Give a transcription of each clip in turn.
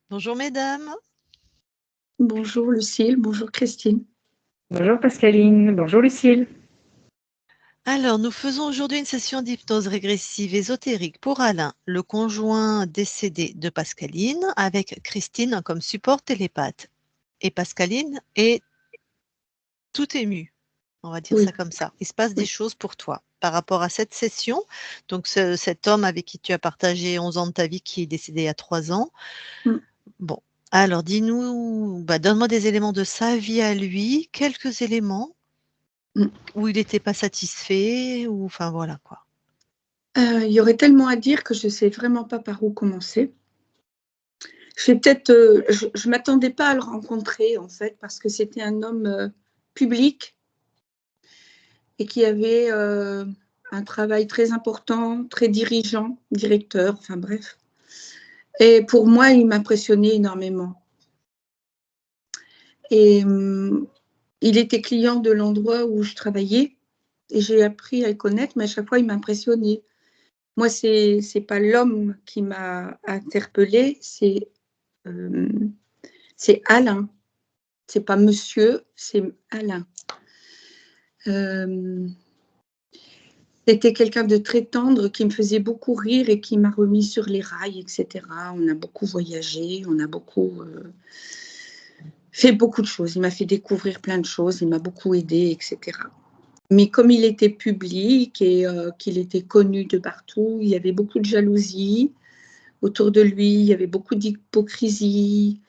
Bonjour mesdames. Bonjour Lucille, bonjour Christine. Bonjour Pascaline, bonjour Lucille. Alors, nous faisons aujourd'hui une session d'hypnose régressive ésotérique pour Alain, le conjoint décédé de Pascaline, avec Christine comme support télépathe. Et Pascaline est tout émue, on va dire Oui, ça comme ça. Il se passe des oui. choses pour toi par rapport à cette session. Donc, cet homme avec qui tu as partagé 11 ans de ta vie, qui est décédé il y a 3 ans. Mm. Bon, alors dis-nous, donne-moi des éléments de sa vie à lui, quelques éléments où il n'était pas satisfait, ou enfin voilà quoi. Il y aurait tellement à dire que je ne sais vraiment pas par où commencer. Je ne m'attendais pas à le rencontrer en fait, parce que c'était un homme public et qui avait un travail très important, très dirigeant, directeur, enfin bref. Et pour moi, il m'impressionnait énormément. Et il était client de l'endroit où je travaillais et j'ai appris à le connaître, mais à chaque fois, il m'impressionnait. Moi, c'est pas l'homme qui m'a interpellée, c'est Alain. C'est pas monsieur, c'est Alain. C'était quelqu'un de très tendre qui me faisait beaucoup rire et qui m'a remis sur les rails, etc. On a beaucoup voyagé, on a beaucoup fait beaucoup de choses. Il m'a fait découvrir plein de choses, il m'a beaucoup aidé, etc. Mais comme il était public et qu'il était connu de partout, il y avait beaucoup de jalousie autour de lui, il y avait beaucoup d'hypocrisie.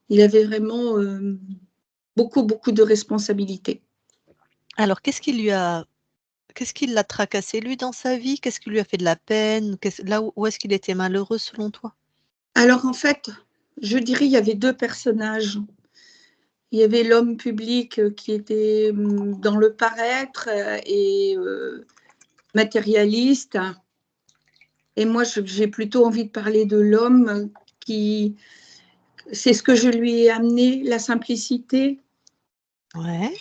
Il avait vraiment beaucoup de responsabilités. Alors, qu'est-ce qui l'a tracassé lui dans sa vie? Qu'est-ce qui lui a fait de la peine? Là où est-ce qu'il était malheureux selon toi? Alors en fait, je dirais il y avait deux personnages. Il y avait l'homme public qui était dans le paraître et matérialiste. Et moi, j'ai plutôt envie de parler de l'homme qui, c'est ce que je lui ai amené, la simplicité, Ouais.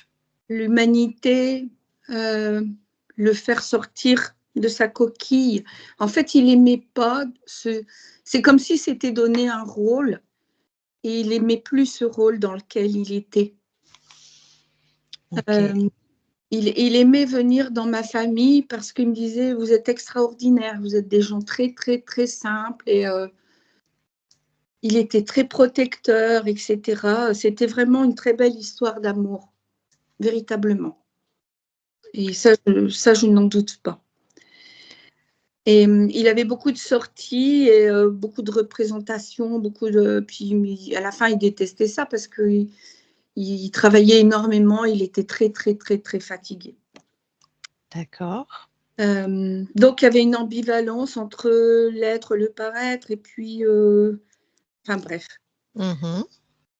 l'humanité, le faire sortir de sa coquille. En fait, il n'aimait pas c'est comme si c'était donné un rôle et il n'aimait plus ce rôle dans lequel il était. Ok. Il aimait venir dans ma famille parce qu'il me disait, vous êtes extraordinaires, vous êtes des gens très, très, très simples. Et il était très protecteur, etc. C'était vraiment une très belle histoire d'amour, véritablement. Et ça, je n'en doute pas. Et il avait beaucoup de sorties et beaucoup de représentations, puis à la fin, il détestait ça parce qu'il travaillait énormément, il était très, très, très, très fatigué. D'accord. Donc, il y avait une ambivalence entre l'être, le paraître, et puis, enfin bref. Mhm.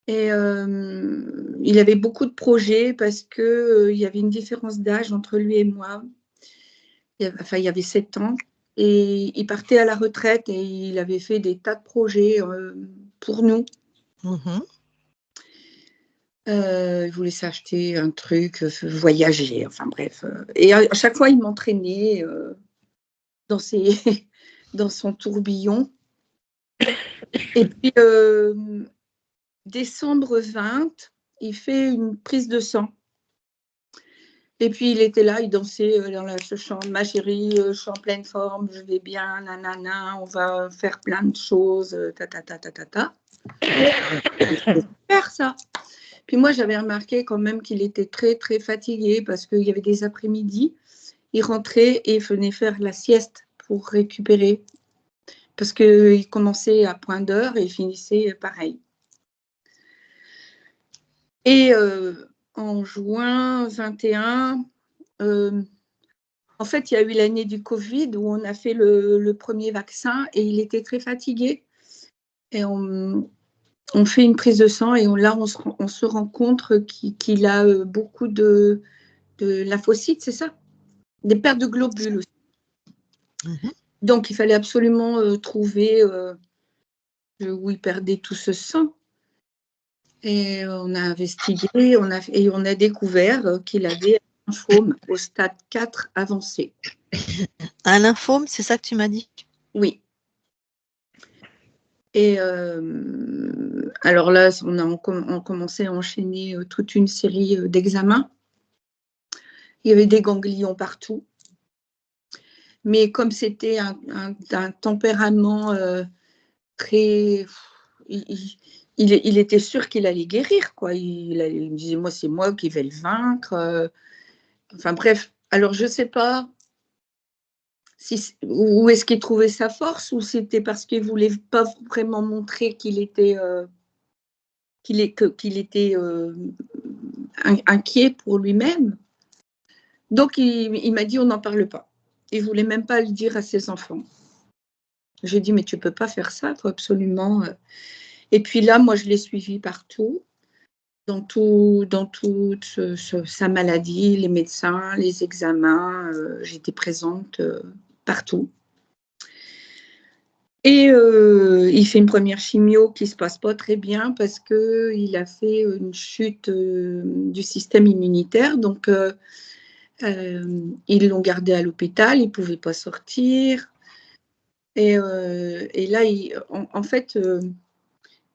Et il avait beaucoup de projets parce qu'il y avait une différence d'âge entre lui et moi. Il y avait 7 ans. Et il partait à la retraite et il avait fait des tas de projets pour nous. Mhm. Il voulait s'acheter un truc, voyager, enfin bref. Et à chaque fois, il m'entraînait dans son tourbillon. Et puis, décembre 20, il fait une prise de sang. Et puis, il était là, il dansait dans la chambre. Ma chérie, je suis en pleine forme, je vais bien, nanana, on va faire plein de choses, ta. C'est super, ça. Puis moi, j'avais remarqué quand même qu'il était très, très fatigué parce qu'il y avait des après-midi. Il rentrait et venait faire la sieste pour récupérer. Parce qu'il commençait à point d'heure et il finissait pareil. Et en juin 21, en fait, il y a eu l'année du Covid où on a fait le premier vaccin et il était très fatigué. Et on fait une prise de sang et là, on se rend compte qu'il a beaucoup de lymphocytes, c'est ça? Des pertes de globules aussi. Mhm. Donc, il fallait absolument trouver où il perdait tout ce sang. Et on a investigué et on a découvert qu'il avait un lymphome au stade 4 avancé. Un lymphome, c'est ça que tu m'as dit? Oui. Et alors là, on commençait à enchaîner toute une série d'examens. Il y avait des ganglions partout. Mais comme c'était un tempérament très... Il était sûr qu'il allait guérir, quoi. Il me disait, moi, c'est moi qui vais le vaincre. Enfin bref, alors je ne sais pas où est-ce qu'il trouvait sa force, ou c'était parce qu'il ne voulait pas vraiment montrer qu'il était, inquiet pour lui-même. Donc il m'a dit, on n'en parle pas. Il ne voulait même pas le dire à ses enfants. J'ai dit, mais tu ne peux pas faire ça, il faut absolument... Et puis là, moi, je l'ai suivi partout, dans toute sa maladie, les médecins, les examens. J'étais présente partout. Et il fait une première chimio qui ne se passe pas très bien parce qu'il a fait une chute du système immunitaire. Donc, ils l'ont gardé à l'hôpital, il ne pouvait pas sortir. Et là, en fait...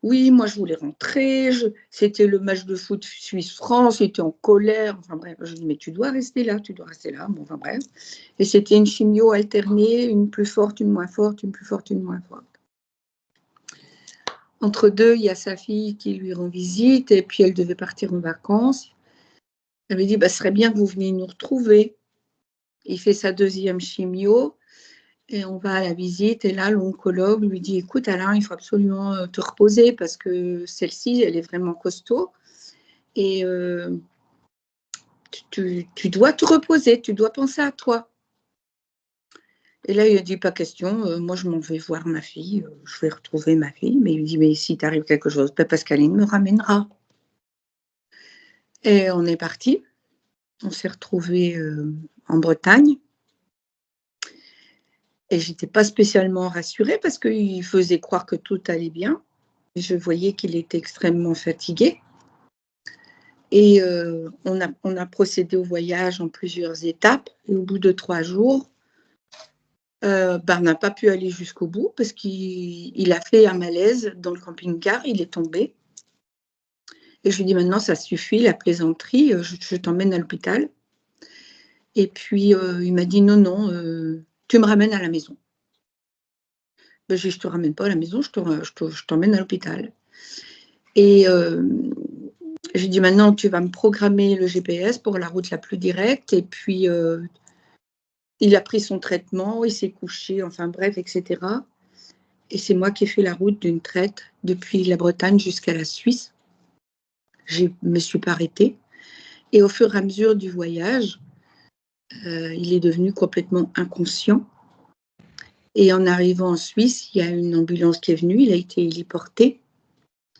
oui, moi je voulais rentrer, c'était le match de foot Suisse-France, j'étais en colère, enfin bref, je dis mais tu dois rester là, bon enfin bref. Et c'était une chimio alternée, une plus forte, une moins forte, une plus forte, une moins forte. Entre deux, il y a sa fille qui lui rend visite et puis elle devait partir en vacances. Elle lui dit, ce serait bien que vous veniez nous retrouver. Il fait sa deuxième chimio. Et on va à la visite, et là, l'oncologue lui dit, écoute Alain, il faut absolument te reposer parce que celle-ci, elle est vraiment costaud. Et tu dois te reposer, tu dois penser à toi. Et là, il a dit, pas question, moi, je m'en vais voir ma fille, je vais retrouver ma fille. Mais il dit, mais si t'arrive quelque chose, Pascaline me ramènera. Et on est parti. On s'est retrouvés en Bretagne. Et je n'étais pas spécialement rassurée parce qu'il faisait croire que tout allait bien. Je voyais qu'il était extrêmement fatigué. Et on a procédé au voyage en plusieurs étapes. Et au bout de 3 jours, on n'a pas pu aller jusqu'au bout parce qu'il a fait un malaise dans le camping-car. Il est tombé. Et je lui ai dit, maintenant, ça suffit, la plaisanterie. Je t'emmène à l'hôpital. Et puis, il m'a dit, non, tu me ramènes à la maison. Je ne te ramène pas à la maison, je t'emmène à l'hôpital. Et j'ai dit, maintenant, tu vas me programmer le GPS pour la route la plus directe. Et puis, il a pris son traitement, il s'est couché, enfin bref, etc. Et c'est moi qui ai fait la route d'une traite depuis la Bretagne jusqu'à la Suisse. Je ne me suis pas arrêtée. Et au fur et à mesure du voyage, il est devenu complètement inconscient. Et en arrivant en Suisse, il y a une ambulance qui est venue, il a été héliporté.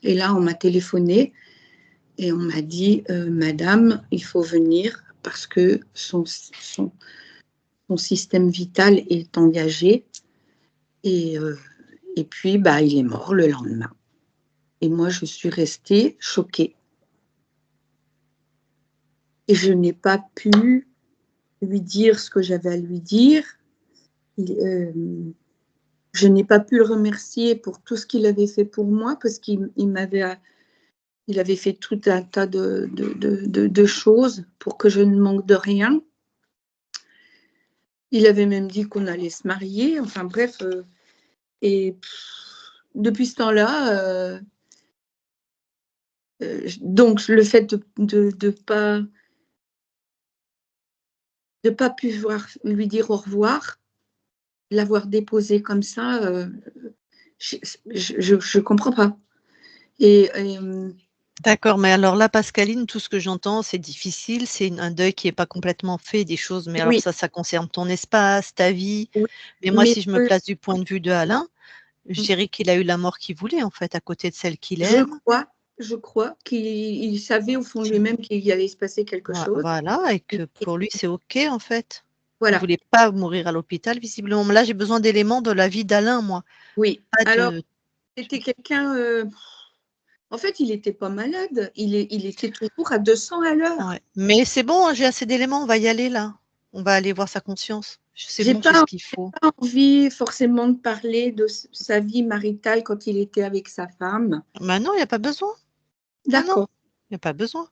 Et là, on m'a téléphoné et on m'a dit, Madame, il faut venir parce que son système vital est engagé. Et puis, il est mort le lendemain. Et moi, je suis restée choquée. Et je n'ai pas pu lui dire ce que j'avais à lui dire. Je n'ai pas pu le remercier pour tout ce qu'il avait fait pour moi parce qu'il avait fait tout un tas de choses pour que je ne manque de rien. Il avait même dit qu'on allait se marier. Enfin bref. Et depuis ce temps-là, donc le fait de pas pouvoir lui dire au revoir, l'avoir déposé comme ça, je comprends pas. Et D'accord, mais alors là, Pascaline, tout ce que j'entends, c'est difficile, c'est un deuil qui n'est pas complètement fait, des choses, mais alors oui, ça concerne ton espace, ta vie. oui, Mais moi, mais si je me place du point de vue de Alain, je dirais qu'il a eu la mort qu'il voulait, en fait, à côté de celle qu'il aime. je crois qu'il savait au fond de lui-même qu'il allait se passer quelque chose. Voilà, et que pour lui, c'est OK, en fait. Il ne Voilà. voulait pas mourir à l'hôpital, visiblement. Là, j'ai besoin d'éléments de la vie d'Alain, moi. Oui. Pas Alors, de... c'était quelqu'un... en fait, il n'était pas malade. Il était toujours à 200 à l'heure. Ouais. Mais c'est bon, hein, j'ai assez d'éléments, on va y aller là. On va aller voir sa conscience. C'est J'ai bon, j'ai ce pas, qu'il faut. pas envie forcément de parler de sa vie maritale quand il était avec sa femme. Non, il n'y a pas besoin. Non, D'accord. il n'y a pas besoin.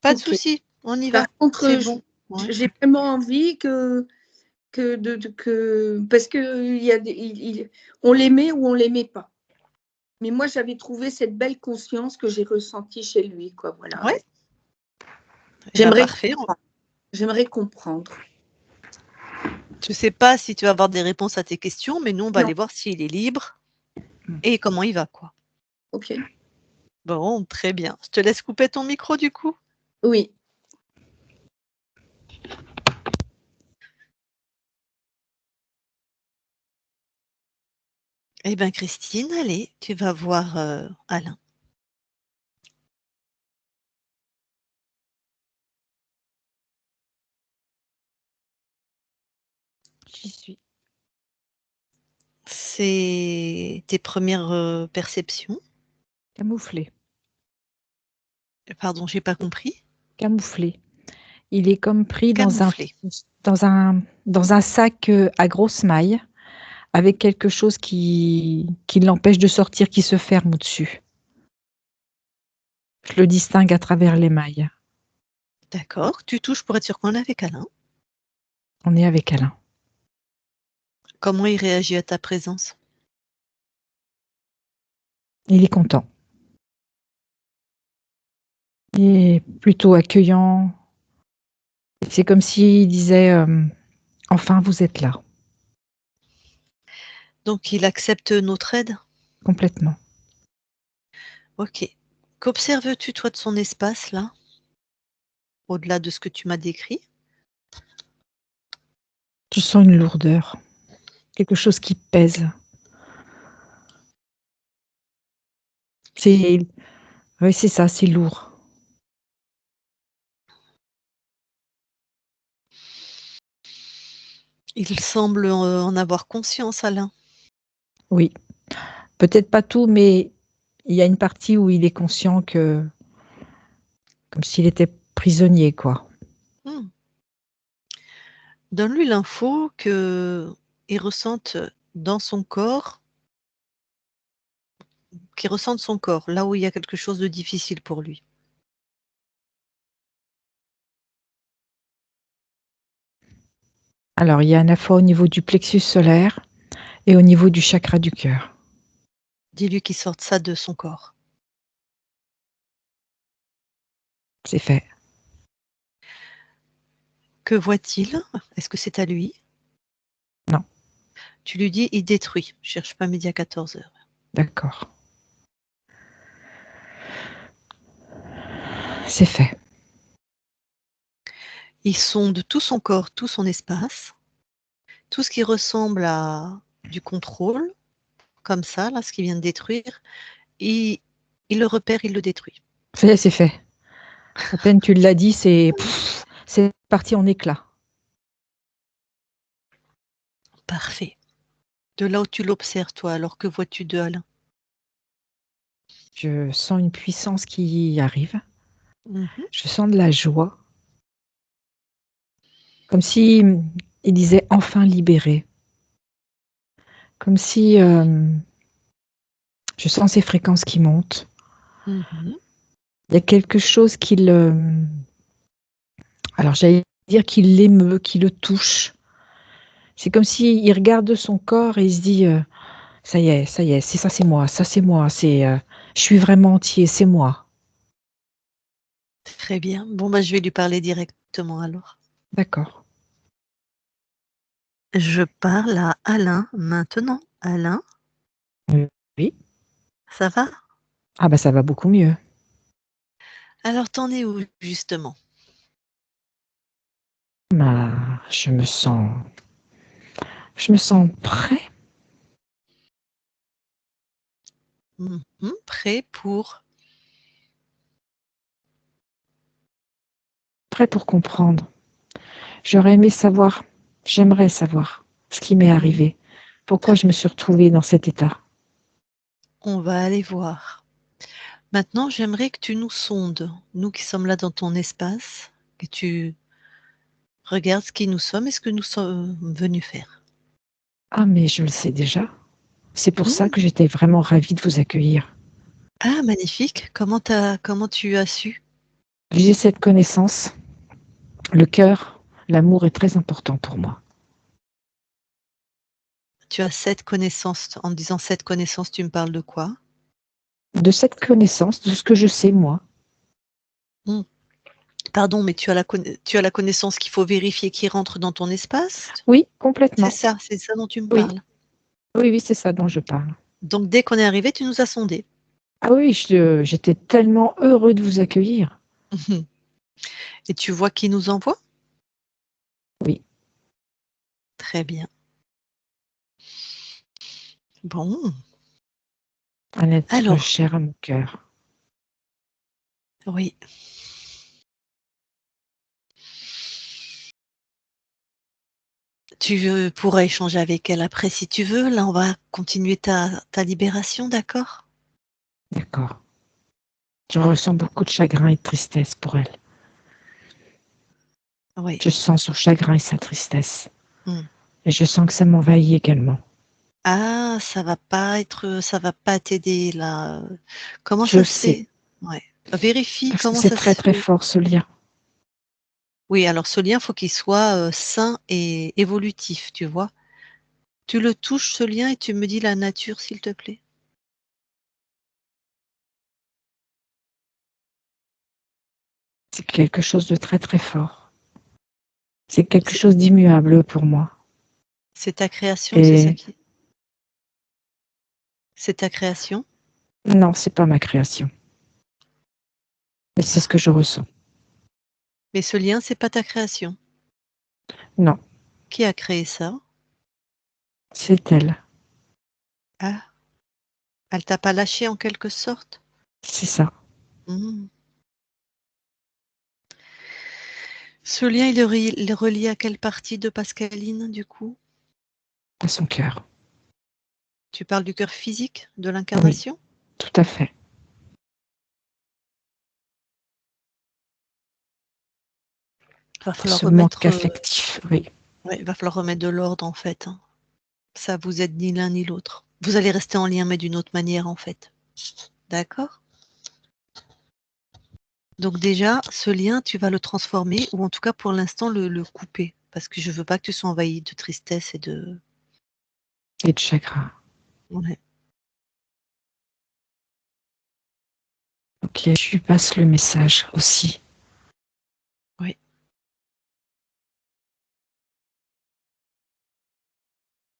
Pas de Ok. souci, on y Par va. contre, C'est bon. Ouais. j'ai vraiment envie parce que on l'aimait ou on l'aimait pas. Mais moi, j'avais trouvé cette belle conscience que j'ai ressentie chez lui, quoi. Voilà. Ouais. J'aimerais Parfait. J'aimerais comprendre. Je ne sais pas si tu vas avoir des réponses à tes questions, mais nous, on va Non. aller voir s'il est libre et comment il va, quoi. Ok. Bon, très bien. Je te laisse couper ton micro, du coup. Oui. Eh bien, Christine, allez, tu vas voir Alain. J'y suis. C'est tes premières perceptions? Camouflé. Pardon, j'ai pas compris. Camouflé. Il est comme pris Camouflé. dans un sac à grosse maille avec quelque chose qui l'empêche de sortir, qui se ferme au-dessus. Je le distingue à travers les mailles. D'accord. Tu touches pour être sûr qu'on est avec Alain. On est avec Alain. Comment il réagit à ta présence? Il est content. Il est plutôt accueillant. C'est comme s'il disait enfin, vous êtes là. Donc, il accepte notre aide? Complètement. Ok. Qu'observes-tu, toi, de son espace, là, au-delà de ce que tu m'as décrit? Je sens une lourdeur. Quelque chose qui pèse. Oui, c'est ça, c'est lourd. Il semble en avoir conscience, Alain. Oui. Peut-être pas tout, mais il y a une partie où il est conscient que, comme s'il était prisonnier, quoi. Hmm. Donne-lui l'info qu'il ressente dans son corps, qu'il ressente son corps, là où il y a quelque chose de difficile pour lui. Alors, il y a un fois au niveau du plexus solaire et au niveau du chakra du cœur. Dis-lui qu'il sorte ça de son corps. C'est fait. Que voit-il? Est-ce que c'est à lui? Non. Tu lui dis, il détruit. Cherche pas midi à 14 heures. D'accord. C'est fait. Il sonde tout son corps, tout son espace, tout ce qui ressemble à du contrôle, comme ça, là, ce qu'il vient de détruire, il le repère, il le détruit. Ça y est, c'est fait. À peine tu l'as dit, c'est parti en éclats. Parfait. De là où tu l'observes, toi, alors que vois-tu de Alain? Je sens une puissance qui arrive. Mhm. Je sens de la joie. Comme si il disait enfin libéré. Comme si je sens ces fréquences qui montent. Mhm. Il y a quelque chose qui le... Alors j'allais dire qu'il l'émeut, qui le touche. C'est comme s'il regarde son corps et il se dit ça y est, c'est ça, c'est moi, je suis vraiment entier, c'est moi. Très bien. Bon, bah, je vais lui parler directement alors. D'accord. Je parle à Alain maintenant. Alain, Oui. ça va? Ah bah ça va beaucoup mieux. Alors, t'en es où, justement? Bah, je me sens prêt. Prêt pour... Prêt pour comprendre. J'aimerais savoir ce qui m'est arrivé. Pourquoi je me suis retrouvée dans cet état. On va aller voir. Maintenant, j'aimerais que tu nous sondes, nous qui sommes là dans ton espace, que tu Regarde ce qui nous sommes et ce que nous sommes venus faire. Ah, mais je le sais déjà. C'est pour ça Mmh. que j'étais vraiment ravie de vous accueillir. Ah, magnifique. Comment tu as su? J'ai cette connaissance. Le cœur, l'amour est très important pour moi. Tu as cette connaissance. En disant cette connaissance, tu me parles de quoi? De cette connaissance, de ce que je sais moi. Mmh. Pardon, mais tu as la connaissance qu'il faut vérifier qui rentre dans ton espace? Oui, complètement. C'est ça dont tu me Oui, parles? oui, oui, c'est ça dont je parle. Donc dès qu'on est arrivé, tu nous as sondés? Ah oui, j'étais tellement heureux de vous accueillir. Mmh. Et tu vois qui nous envoie? Oui, Très bien. Bon, un être alors cher à mon cœur. oui. Pourras échanger avec elle après si tu veux. Là, on va continuer ta libération, d'accord? D'accord. Je ressens beaucoup de chagrin et de tristesse pour elle. Oui. Je sens son chagrin et sa tristesse. Mmh. Et je sens que ça m'envahit également. Ah, ça va pas t'aider là, comment Je ça le se sais, fait? Ouais. Vérifie parce que comment c'est ça très se très fait. fort ce lien. Oui, alors ce lien, faut qu'il soit, sain et évolutif, tu vois? Tu le touches ce lien et tu me dis la nature, s'il te plaît? C'est quelque chose de très très fort. C'est quelque C'est chose d'immuable pour moi. c'est ta création, Et c'est ta création? non, c'est pas ma création. Mais c'est ce que je ressens. Mais ce lien, c'est pas ta création? Non, Qui a créé ça? c'est elle. Ah, elle t'a pas lâché en quelque sorte? C'est ça, Mmh. Ce lien, il est relié à quelle partie de Pascaline, du coup? à son cœur. Tu parles du cœur physique, de Oui, l'incarnation? tout à fait. Va Pour falloir ce manque remettre, affectif, oui. ouais, va falloir remettre de l'ordre, en fait, hein. Ça vous aide ni l'un ni l'autre. Vous allez rester en lien, mais d'une autre manière, en fait. D'accord? Donc déjà, ce lien, tu vas le transformer ou en tout cas, pour l'instant, le couper parce que je veux pas que tu sois envahi de tristesse et de Et de chagrin. ouais. Ok, je lui passe le message aussi. Oui.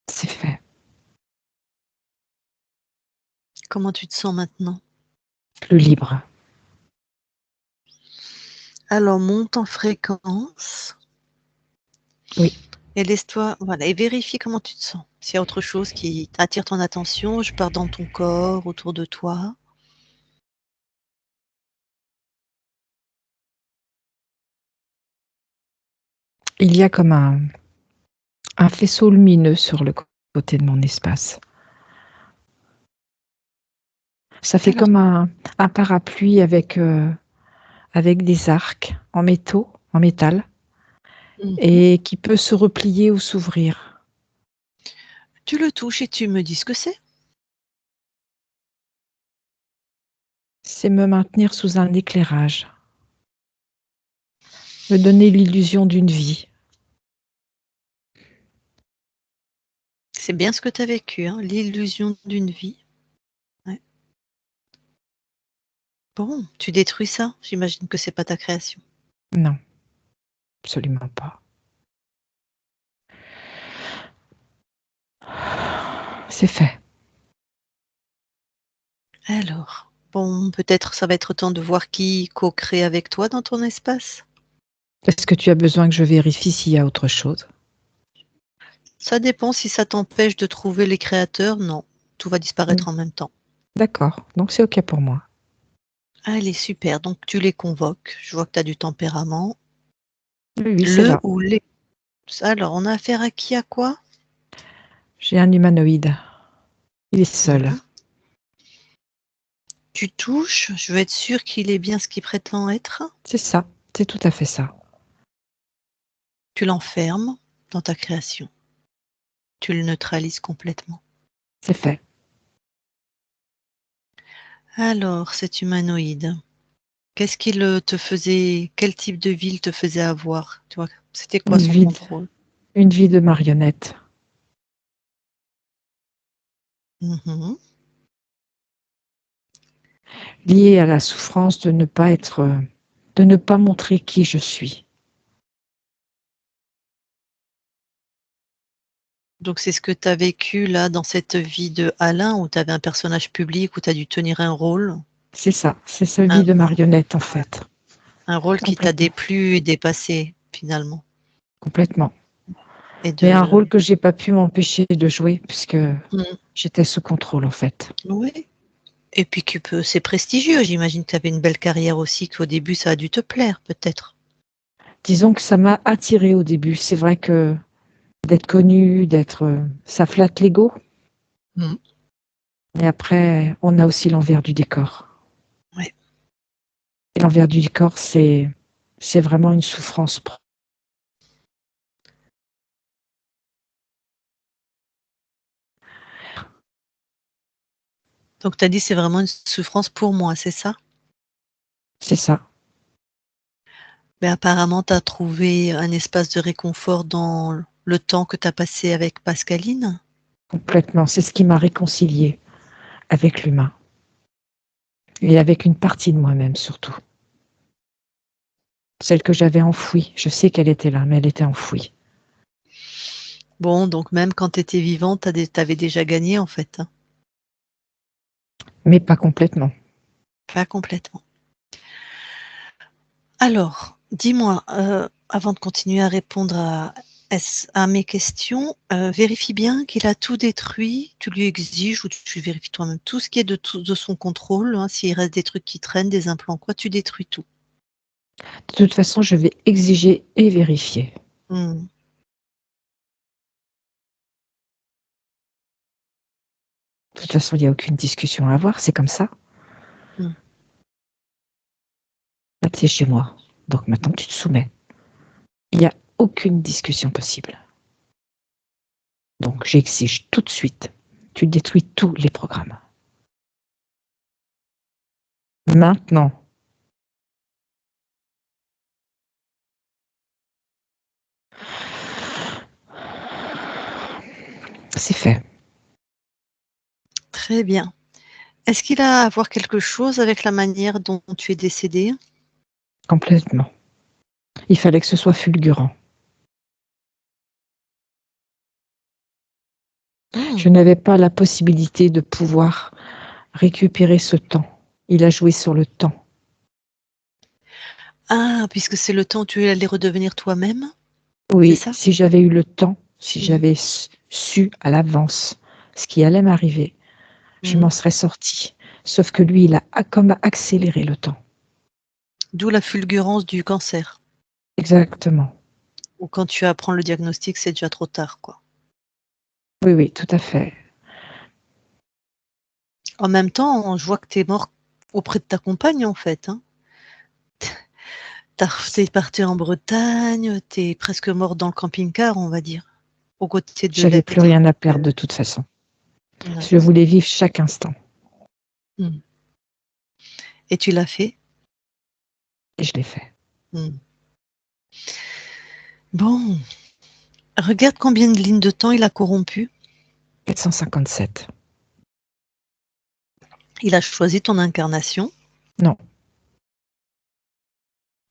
C'est fait. Comment tu te sens maintenant? Le libre. Alors monte en fréquence Oui. et laisse-toi voilà et vérifie comment tu te sens. S'il y a autre chose qui attire ton attention, je pars dans ton corps, autour de toi. Il y a comme un faisceau lumineux sur le côté de mon espace. Ça fait Alors comme un parapluie avec des arcs en métal, mmh et qui peut se replier ou s'ouvrir. tu le touches et tu me dis ce que c'est. C'est me maintenir sous un éclairage, me donner l'illusion d'une vie. C'est bien ce que tu as vécu, hein, l'illusion d'une vie. Ouais. Bon, tu détruis ça? J'imagine que c'est pas ta création. Non, absolument pas. C'est fait. Alors, bon, peut-être ça va être temps de voir qui co-crée avec toi dans ton espace? Est-ce que tu as besoin que je vérifie s'il y a autre chose? Ça dépend si ça t'empêche de trouver les créateurs, non, tout va Mmh, disparaître en même temps. d'accord, donc c'est OK pour moi. Allez, super, donc tu les convoques. Je vois que tu as du tempérament. Oui, oui, c'est Le là. ou les alors, on a affaire à qui, à quoi? J'ai un humanoïde. Il est seul. Mmh. Tu touches, je veux être sûre qu'il est bien ce qu'il prétend être. C'est ça, c'est tout à fait ça. Tu l'enfermes dans ta création. Tu le neutralises complètement. C'est fait. Alors, cet humanoïde, qu'est-ce qu'il te faisait, quel type de vie il te faisait avoir? Tu vois, c'était quoi Une son vie, contrôle? une vie de marionnette. Mhm. Liée à la souffrance de ne pas montrer qui je suis. Donc, c'est ce que tu as vécu là dans cette vie de Alain où tu avais un personnage public, où tu as dû tenir un rôle, C'est ça, c'est sa vie un, de marionnette en fait. un rôle qui t'a Complètement, déplu et dépassé finalement. complètement. Et Mais un rôle de... que j'ai pas pu m'empêcher de jouer puisque Mm. j'étais sous contrôle en fait. Oui. Et puis c'est prestigieux, j'imagine que tu avais une belle carrière aussi, qu'au début ça a dû te plaire peut-être. Disons que ça m'a attirée au début. C'est vrai que d'être connu, ça flatte l'ego. Mm. Mais après, on a aussi l'envers du décor. Ouais. Et l'envers du décor, c'est vraiment une souffrance. Donc tu as dit c'est vraiment une souffrance pour moi, c'est ça? C'est ça, Mais apparemment tu as trouvé un espace de réconfort dans le temps que tu as passé avec Pascaline? complètement. C'est ce qui m'a réconciliée avec l'humain. Et avec une partie de moi-même surtout. Celle que j'avais enfouie. Je sais qu'elle était là, mais elle était enfouie. Bon, donc même quand tu étais vivante, tu avais déjà gagné en fait, hein. Mais pas complètement. Pas complètement. Alors, dis-moi, avant de continuer à répondre à mes questions, vérifie bien qu'il a tout détruit. Tu lui exiges ou tu vérifies toi-même tout ce qui est de son contrôle, hein. S'il reste des trucs qui traînent, des implants, quoi, tu détruis tout. De toute façon, je vais exiger et vérifier. Hmm. De toute façon, il n'y a aucune discussion à avoir, c'est comme ça. Hmm. Là, tu es chez moi. Donc maintenant, tu te soumets. Il n'y a aucune discussion possible. Donc j'exige tout de suite. Tu détruis tous les programmes. Maintenant. C'est fait. Très bien. Est-ce qu'il a à voir quelque chose avec la manière dont tu es décédée? Complètement. Il fallait que ce soit fulgurant. Hmm. Je n'avais pas la possibilité de pouvoir récupérer ce temps. Il a joué sur le temps. Ah, puisque c'est le temps où tu allais redevenir toi-même, c'est Oui, ça? si j'avais eu le temps, si Hmm. j'avais su à l'avance ce qui allait m'arriver, je Hmm. m'en serais sortie. Sauf que lui, il a comme accéléré le temps. D'où la fulgurance du cancer. Exactement. Ou quand tu apprends le diagnostic, c'est déjà trop tard, quoi. Oui, oui, tout à fait. En même temps, je vois que tu es mort auprès de ta compagne, en fait, hein. Tu parti en Bretagne, tu es presque mort dans le camping-car, on va dire, aux côtés de J'avais plus l'être rien à perdre que de toute façon. ouais. Je voulais vivre chaque instant. Mmh. Et tu l'as fait? Et je l'ai fait. Mmh. Bon, regarde combien de lignes de temps il a corrompu. 457. Il a choisi ton incarnation. Non.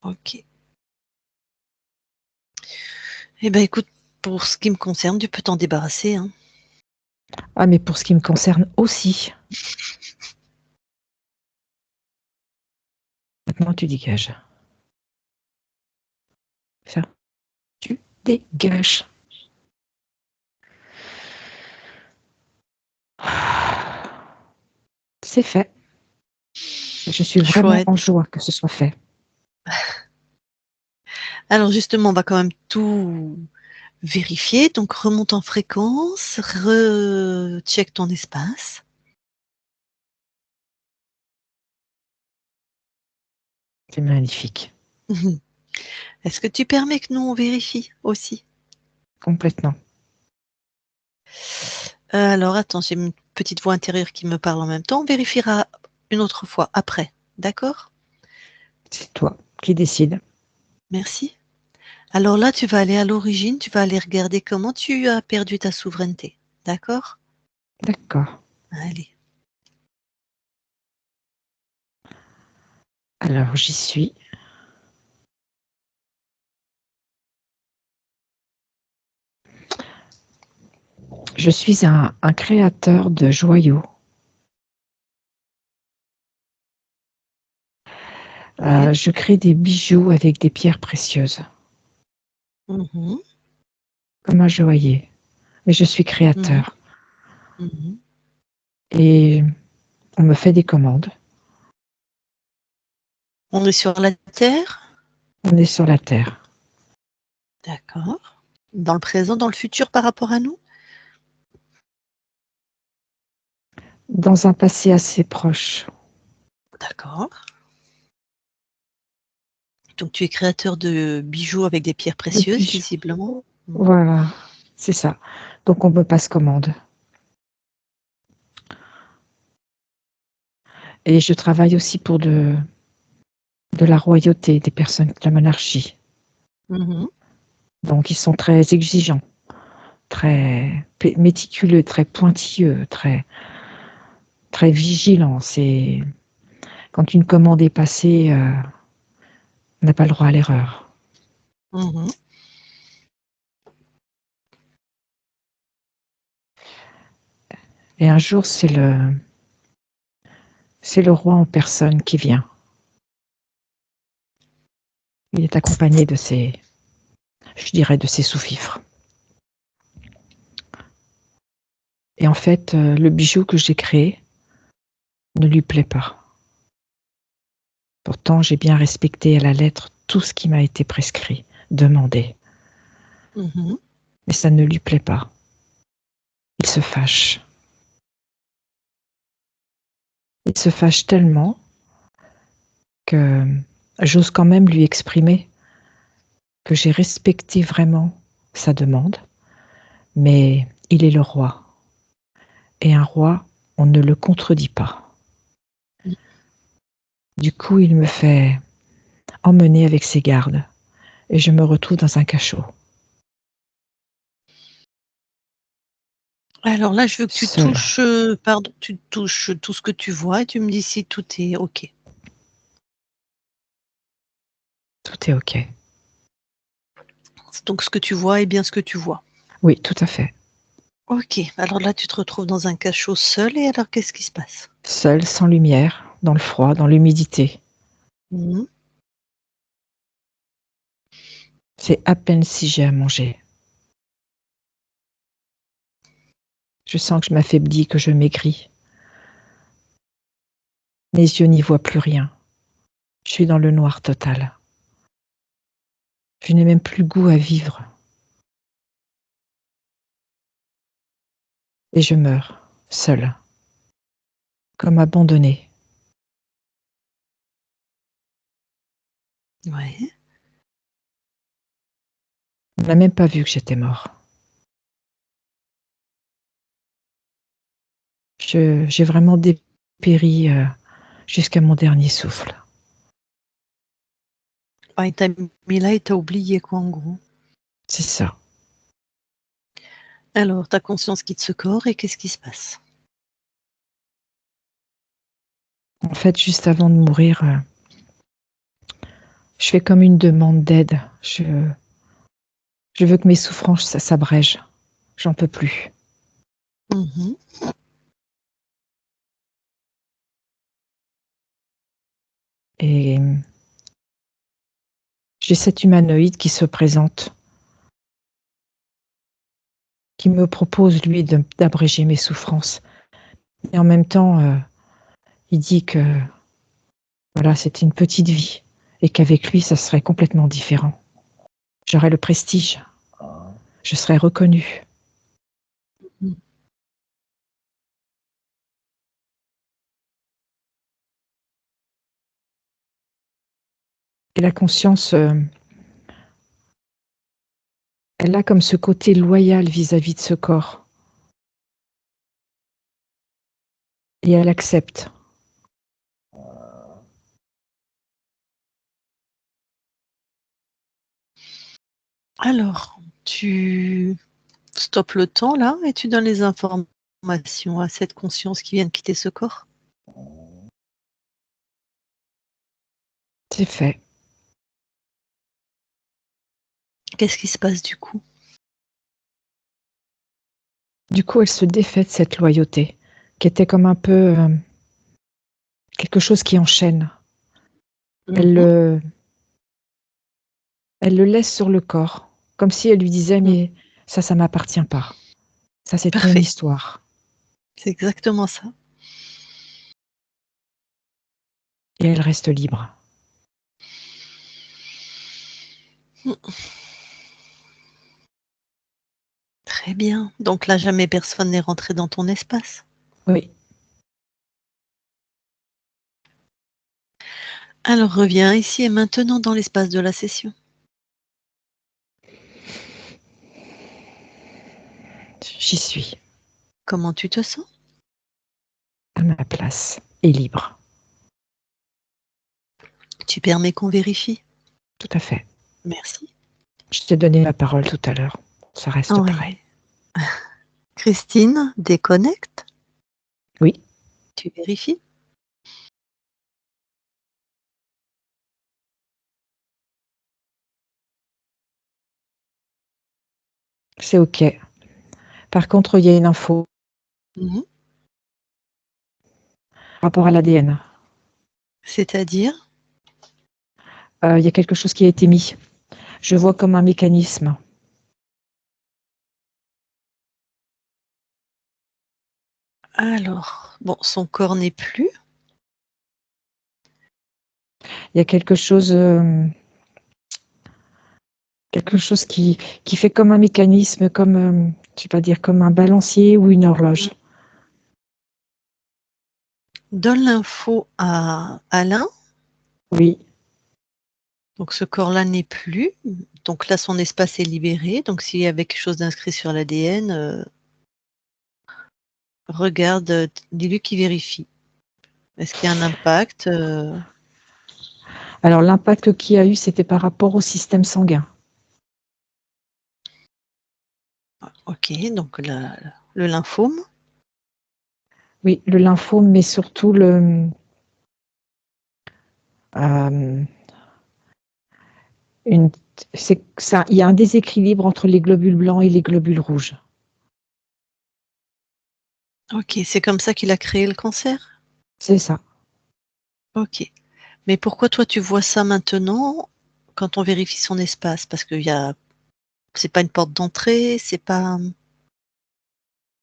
OK. Eh ben, écoute, pour ce qui me concerne, tu peux t'en débarrasser, hein. Ah, mais pour ce qui me concerne aussi. Maintenant, tu dégages. Ça, tu dégages. C'est fait. Je suis vraiment Chouette. en joie que ce soit fait. Alors justement, on va quand même tout vérifier. Donc remonte en fréquence, recheck ton espace. C'est magnifique. Est-ce que tu permets que nous, on vérifie aussi? Complètement. Alors attends, j'ai une petite voix intérieure qui me parle en même temps. On vérifiera une autre fois après, d'accord? C'est toi qui décides. Merci. Alors là, tu vas aller à l'origine, tu vas aller regarder comment tu as perdu ta souveraineté, d'accord? D'accord. Allez. Alors, j'y suis. Je suis un créateur de joyaux. Ouais. Je crée des bijoux avec des pierres précieuses, Mmh. comme un joaillier. Mais je suis Mmh. créateur Mmh. et on me fait des commandes. On est sur la terre? On est sur la terre, D'accord. Dans le présent, dans le futur par rapport à nous? dans un passé assez proche. D'accord. Donc tu es créateur de bijoux avec des pierres De précieuses, bijoux. visiblement? Mmh. Voilà, c'est ça. Donc on me passe commande. Et je travaille aussi pour de la royauté, des personnes de la monarchie. Mmh. Donc ils sont très exigeants, très méticuleux, très pointilleux, très vigilants. C'est quand une commande est passée, on n'a pas le droit à l'erreur. Mmh. Et un jour, c'est le roi en personne qui vient. Il est accompagné de ses, je dirais, de ses sous-fifres. Et en fait, le bijou que j'ai créé ne lui plaît pas. Pourtant, j'ai bien respecté à la lettre tout ce qui m'a été prescrit, demandé. Mmh. Mais ça ne lui plaît pas. Il se fâche. Il se fâche tellement que j'ose quand même lui exprimer que j'ai respecté vraiment sa demande, mais il est le roi. Et un roi, on ne le contredit pas. Du coup, il me fait emmener avec ses gardes et je me retrouve dans un cachot, Alors là, je veux que tu seule. touches, pardon, tu touches tout ce que tu vois et tu me dis si tout est OK. Tout est OK. Donc ce que tu vois est bien ce que tu vois. Oui, tout à fait. OK, alors là, tu te retrouves dans un cachot seul et alors qu'est-ce qui se passe? Seule, sans lumière, dans le froid, dans l'humidité. Mmh. C'est à peine si j'ai à manger. Je sens que je m'affaiblis, que je maigris. Mes yeux n'y voient plus rien. Je suis dans le noir total. Je n'ai même plus goût à vivre. Et je meurs, seule, comme abandonnée. Ouais. On n'a même pas vu que j'étais mort. J'ai vraiment dépéri jusqu'à mon dernier souffle. Ah, il t'a mis là et tu oublié quoi, en gros. C'est ça. Alors, ta conscience quitte ce corps et qu'est-ce qui se passe? En fait, juste avant de mourir, je fais comme une demande d'aide. Je veux que mes souffrances s'abrègent. J'en peux plus. Mmh. Et j'ai cet humanoïde qui se présente, qui me propose, lui, d'abréger mes souffrances. Et en même temps, il dit que voilà, c'était une petite vie et qu'avec lui, ça serait complètement différent. J'aurais le prestige, je serais reconnue. Mmh. Et la conscience Elle a comme ce côté loyal vis-à-vis de ce corps. Et elle accepte. Alors, tu stoppes le temps là et tu donnes les informations à cette conscience qui vient de quitter ce corps. C'est fait. Qu'est-ce qui se passe du coup? Du coup, elle se défait de cette loyauté, qui était comme un peu quelque chose qui enchaîne. Elle le laisse sur le corps, comme si elle lui disait, mais ça m'appartient pas. Ça, c'est ton Parfait. histoire. C'est exactement ça. Et elle reste libre. Très bien. Donc là, jamais personne n'est rentré dans ton espace. Oui. Alors reviens ici et maintenant dans l'espace de la session. J'y suis. Comment tu te sens? À ma place. Et libre. Tu permets qu'on vérifie? Tout à fait. Merci. Je t'ai donné ma parole tout à l'heure. Ça reste Oui. pareil. Christine, déconnecte. Oui. Tu vérifies? C'est OK. Par contre, il y a une info par rapport à l'ADN. C'est-à-dire? Il y a quelque chose qui a été mis. Je vois comme un mécanisme. Alors, bon, son corps n'est plus. Il y a quelque chose qui fait comme un mécanisme, comme, je sais pas dire, comme un balancier ou une horloge. Donne l'info à Alain. Oui. Donc ce corps-là n'est plus. Donc là, son espace est libéré. Donc s'il y avait quelque chose d'inscrit sur l'ADN, regarde, dis-lui qu'il vérifie. Est-ce qu'il y a un impact? Alors l'impact qu'il y a eu, c'était par rapport au système sanguin. Ok, donc le lymphome. Oui, le lymphome, mais surtout il y a un déséquilibre entre les globules blancs et les globules rouges. Ok, c'est comme ça qu'il a créé le cancer? C'est ça. Ok. Mais pourquoi toi tu vois ça maintenant quand on vérifie son espace? Parce que c'est pas une porte d'entrée, c'est pas.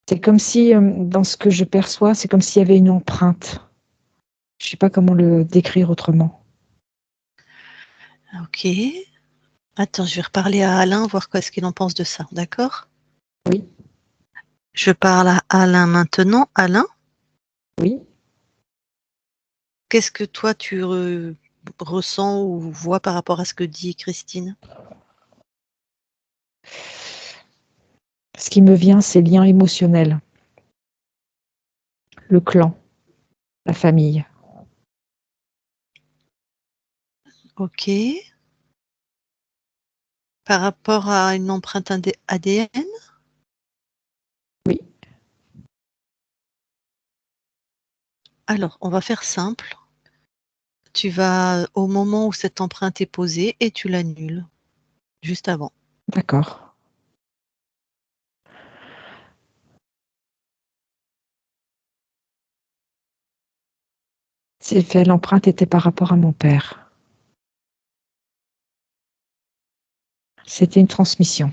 C'est comme si, dans ce que je perçois, c'est comme s'il y avait une empreinte. Je ne sais pas comment le décrire autrement. Ok. Attends, je vais reparler à Alain, voir quoi est-ce qu'il en pense de ça, d'accord? Oui. Je parle à Alain maintenant. Alain, Oui. qu'est-ce que toi tu ressens ou vois par rapport à ce que dit Christine? Ce qui me vient, c'est lien émotionnel. Le clan, la famille. Ok. Par rapport à une empreinte ADN? Oui. Alors, on va faire simple. Tu vas, au moment où cette empreinte est posée, et tu l'annules, juste avant. D'accord. C'est fait, l'empreinte était par rapport à mon père. C'était une transmission.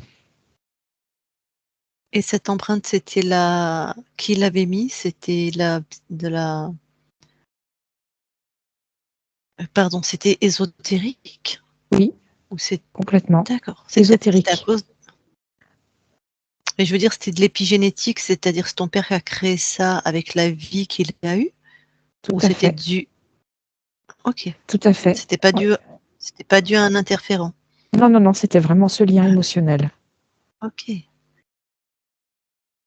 Et cette empreinte, c'était qui l'avait mis? C'était pardon, c'était ésotérique? Oui, Ou c'est complètement. d'accord, c'était à Ésotérique. cause mais je veux dire, c'était de l'épigénétique, c'est-à-dire c'est ton père qui a créé ça avec la vie qu'il a eue? Tout Ou à c'était fait. dû OK, Tout à fait. c'était pas Ouais. dû c'était pas dû à un interférent? Non, c'était vraiment ce lien émotionnel. Ok.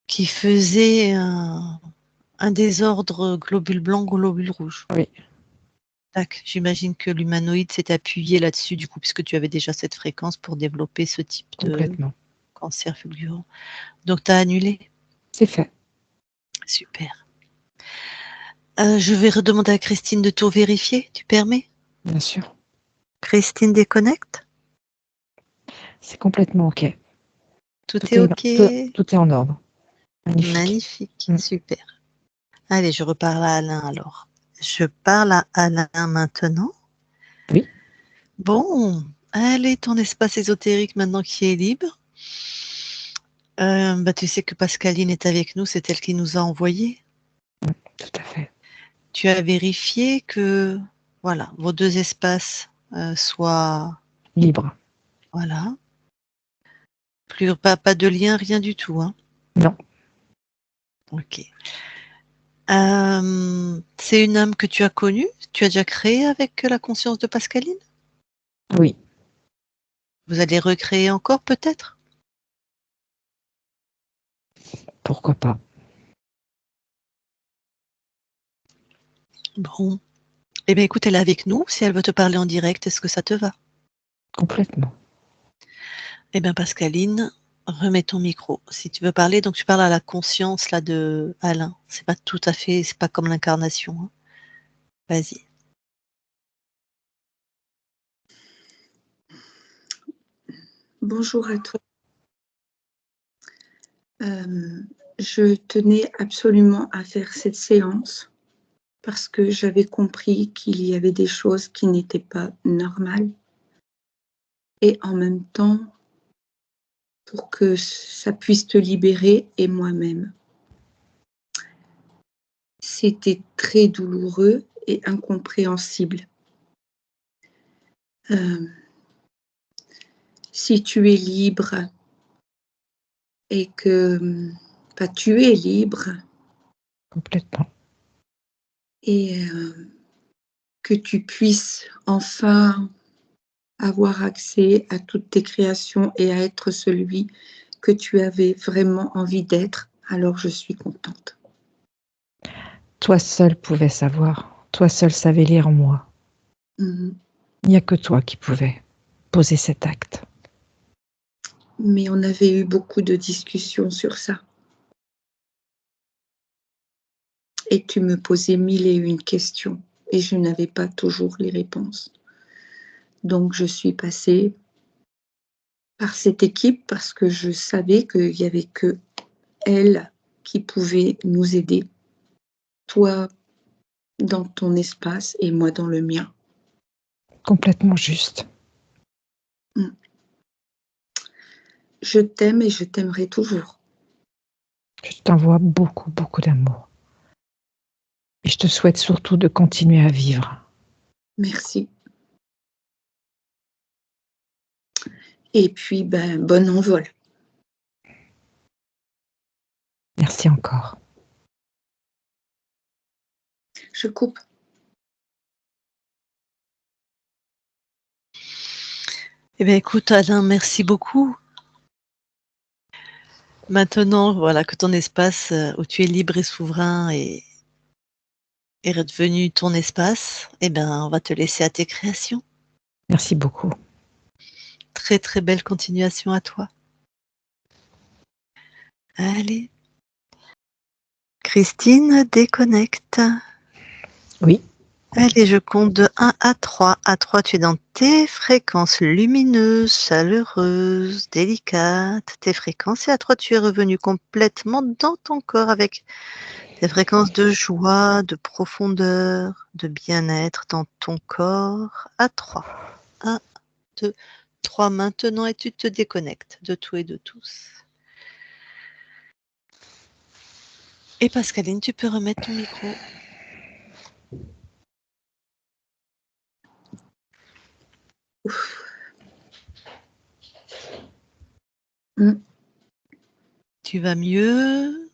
Qui faisait un désordre globule blanc, globule rouge. Oui, Tac. J'imagine que l'humanoïde s'est appuyé là-dessus, du coup, puisque tu avais déjà cette fréquence pour développer ce type de complètement. cancer fulgurant. Donc, tu as annulé. C'est fait, Super. Je vais redemander à Christine de tout vérifier. Tu permets? bien sûr. Christine déconnecte. C'est complètement OK. Tout Tout est est, OK. tout est en ordre. Magnifique. Magnifique. Super. Allez, je reparle à Alain alors. Je parle à Alain maintenant. Oui. Bon, allez, ton espace ésotérique maintenant qui est libre. Tu sais que Pascaline est avec nous, c'est elle qui nous a envoyé. Tout à fait. Tu as vérifié que voilà, vos deux espaces soient Libre. voilà. Plus pas de lien, rien du tout, hein. Non. Ok. C'est une âme que tu as connue, tu as déjà créée avec la conscience de Pascaline. Oui. Vous allez recréer encore peut-être. Pourquoi pas. Bon. Eh bien, écoute, elle est avec nous. Si elle veut te parler en direct, est-ce que ça te va? Complètement. Eh bien, Pascaline, remets ton micro. Si tu veux parler, donc tu parles à la conscience là de Alain. C'est pas tout à fait, c'est pas comme l'incarnation, hein. Vas-y. Bonjour à toi. Je tenais absolument à faire cette séance parce que j'avais compris qu'il y avait des choses qui n'étaient pas normales. Et en même temps, pour que ça puisse te libérer et moi-même. C'était très douloureux et incompréhensible. Si tu es libre et que tu es libre Complètement. et que tu puisses enfin avoir accès à toutes tes créations et à être celui que tu avais vraiment envie d'être, alors je suis contente. Toi seul pouvais savoir. Toi seul savais lire en moi. Mmh. Il n'y a que toi qui pouvais poser cet acte. Mais on avait eu beaucoup de discussions sur ça. Et tu me posais 1001 questions et je n'avais pas toujours les réponses. Donc je suis passée par cette équipe parce que je savais qu'il n'y avait que elle qui pouvait nous aider. Toi dans ton espace et moi dans le mien. Complètement juste. Je t'aime et je t'aimerai toujours. Je t'envoie beaucoup, beaucoup d'amour. Et je te souhaite surtout de continuer à vivre. Merci. Et puis, bon envol. Merci encore. Je coupe. Eh bien, écoute, Alain, merci beaucoup. Maintenant, voilà, que ton espace où tu es libre et souverain est redevenu ton espace, eh bien, on va te laisser à tes créations. Merci beaucoup. Très, très belle continuation à toi. Allez. Christine, déconnecte. Oui. Allez, je compte de 1 à 3. À 3, tu es dans tes fréquences lumineuses, chaleureuses, délicates, tes fréquences. Et à 3, tu es revenu complètement dans ton corps avec des fréquences de joie, de profondeur, de bien-être dans ton corps. À 3. 1, 2, 3 maintenant et tu te déconnectes de tout et de tous. Et Pascaline, tu peux remettre ton micro. Tu vas mieux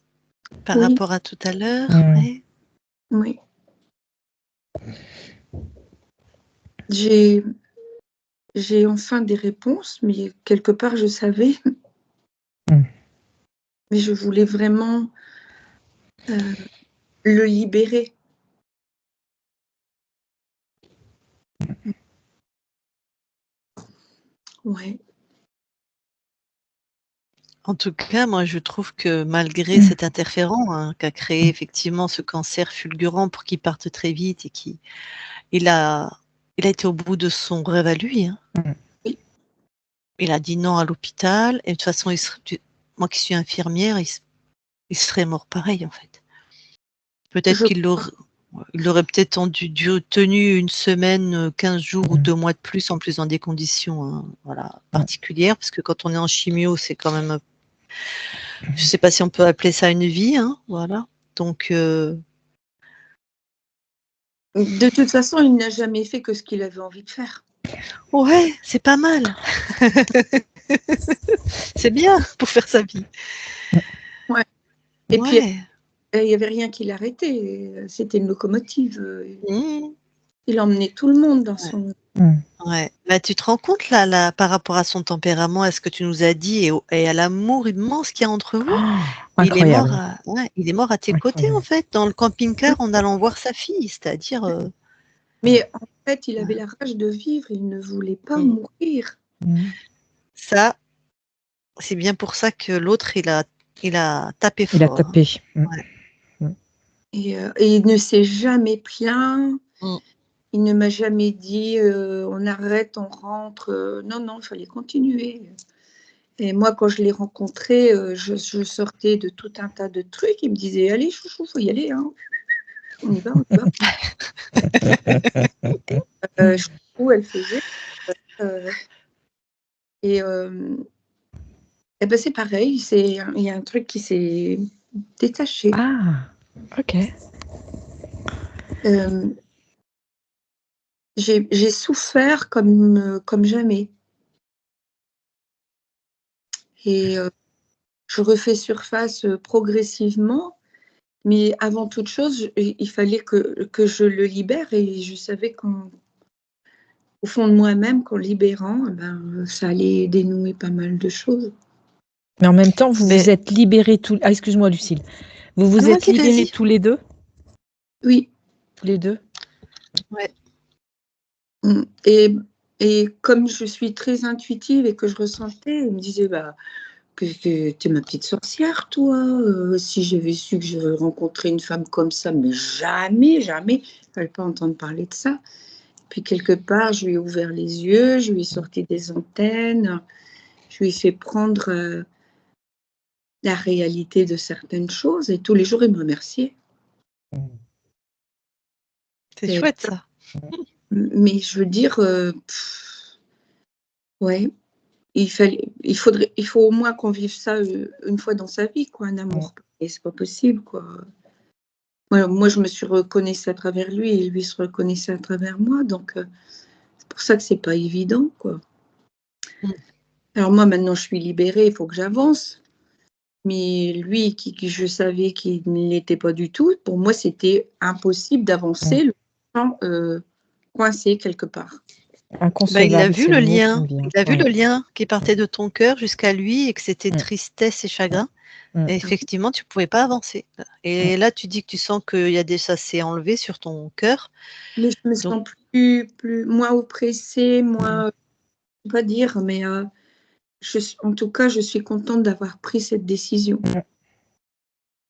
par Oui, rapport à tout à l'heure? Mmh. oui. J'ai enfin des réponses, mais quelque part, je savais. Mais je voulais vraiment le libérer. Ouais. En tout cas, moi, je trouve que malgré cet interférent qu'a créé effectivement ce cancer fulgurant pour qu'il parte très vite et il a, il a été au bout de son rêve à lui. Hein. Oui. Il a dit non à l'hôpital et de toute façon, moi qui suis infirmière, il serait mort pareil en fait. Peut-être Je- qu'il aurait peut-être tenu une semaine, 15 jours ou 2 mois de plus, en plus dans des conditions voilà, particulières, parce que quand on est en chimio, c'est quand même, je ne sais pas si on peut appeler ça une vie, hein, voilà. Donc, De toute façon, il n'a jamais fait que ce qu'il avait envie de faire. ouais, c'est pas mal. C'est bien pour faire sa vie. Ouais. Et puis, Ouais. il n'y avait rien qui l'arrêtait. C'était une locomotive. Mmh. Il emmenait tout le monde dans son... Ouais. Bah, tu te rends compte là, par rapport à son tempérament, à ce que tu nous as dit et à l'amour immense qu'il y a entre vous? Il est mort Incroyable. il est mort à tes côtés en fait, dans le camping-car en allant voir sa fille, c'est-à-dire, Mais en fait, il avait la rage de vivre. Il ne voulait pas mourir. ça, c'est bien pour ça que l'autre il a tapé Il a fort, hein. tapé. Ouais. Et il ne s'est jamais plaint. Mmh. Il ne m'a jamais dit on arrête, on rentre. Non, non, il fallait continuer. Et moi, quand je l'ai rencontré, je sortais de tout un tas de trucs. Il me disait allez, chouchou, faut y aller. Hein. On y va, on y va. Chouchou, elle faisait. Et ben c'est pareil, il y a un truc qui s'est détaché. Ah, ok. J'ai souffert comme jamais. Et je refais surface progressivement, mais avant toute chose, il fallait que je le libère et je savais au fond de moi-même qu'en libérant, ben, ça allait dénouer pas mal de choses. Mais en même temps, vous Mais vous êtes libérés tous... Ah, excuse-moi, Lucille. Vous vous non, êtes vas-y, libérés vas-y. tous les deux? Oui. Tous les deux? Ouais. Et comme je suis très intuitive et que je ressentais, il me disait bah, que tu es ma petite sorcière, toi. Si j'avais su que je rencontrais une femme comme ça, mais jamais, jamais, il ne fallait pas entendre parler de ça. Puis quelque part, je lui ai ouvert les yeux, je lui ai sorti des antennes, je lui ai fait prendre la réalité de certaines choses et tous les jours, il me remerciait. C'est Et, chouette ça. mais je veux dire, ouais, il faut au moins qu'on vive ça une fois dans sa vie, quoi, un amour. Et c'est pas possible, quoi. Moi, je me suis reconnaissue à travers lui et lui se reconnaissait à travers moi, donc c'est pour ça que c'est pas évident, quoi. Alors moi, maintenant, je suis libérée, il faut que j'avance. Mais lui, qui je savais qu'il ne l'était pas du tout, pour moi, c'était impossible d'avancer le temps coincé quelque part. Bah, il a Inconcevable, vu c'est le le mot qui lien. me vient. Il a vu Ouais. le lien qui partait de ton cœur jusqu'à lui et que c'était tristesse et chagrin. Et effectivement, tu pouvais pas avancer. Et là, tu dis que tu sens qu'il y a ça s'est enlevé sur ton cœur. Mais je me Donc, sens moins oppressée, moins, je ne peux pas dire, mais en tout cas, je suis contente d'avoir pris cette décision.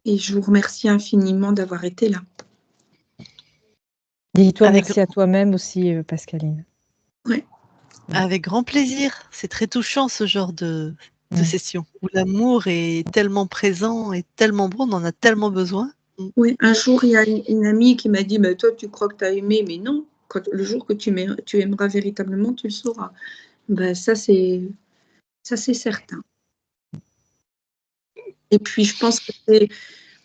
Et je vous remercie infiniment d'avoir été là. Dis-toi avec, merci à toi-même aussi, Pascaline. Ouais. avec grand plaisir. C'est très touchant ce genre de session où l'amour est tellement présent et tellement bon, on en a tellement besoin. Oui, un jour, il y a une amie qui m'a dit mais toi, tu crois que tu as aimé, mais non, le jour que tu aimeras véritablement, tu le sauras. Ben, ça, c'est certain. Et puis, je pense que c'est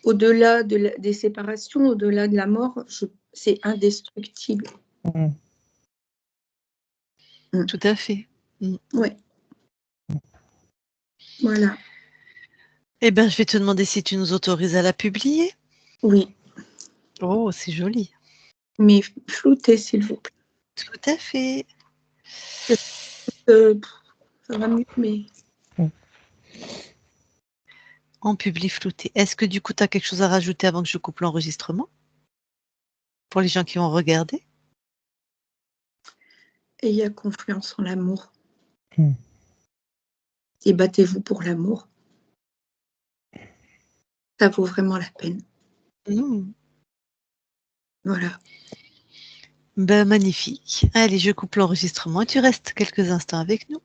au-delà des séparations, au-delà de la mort, c'est indestructible. Tout à fait. Oui. Voilà. Eh bien, je vais te demander si tu nous autorises à la publier. Oui. Oh, c'est joli. Mais flouté, s'il vous plaît. Tout à fait. Ça va mieux, mais... En public flouté. Est-ce que du coup, tu as quelque chose à rajouter avant que je coupe l'enregistrement? Pour les gens qui vont regarder? Ayez confiance en l'amour. Mm. Et battez-vous pour l'amour. Ça vaut vraiment la peine. Voilà. Ben, magnifique. Allez, je coupe l'enregistrement. Tu restes quelques instants avec nous.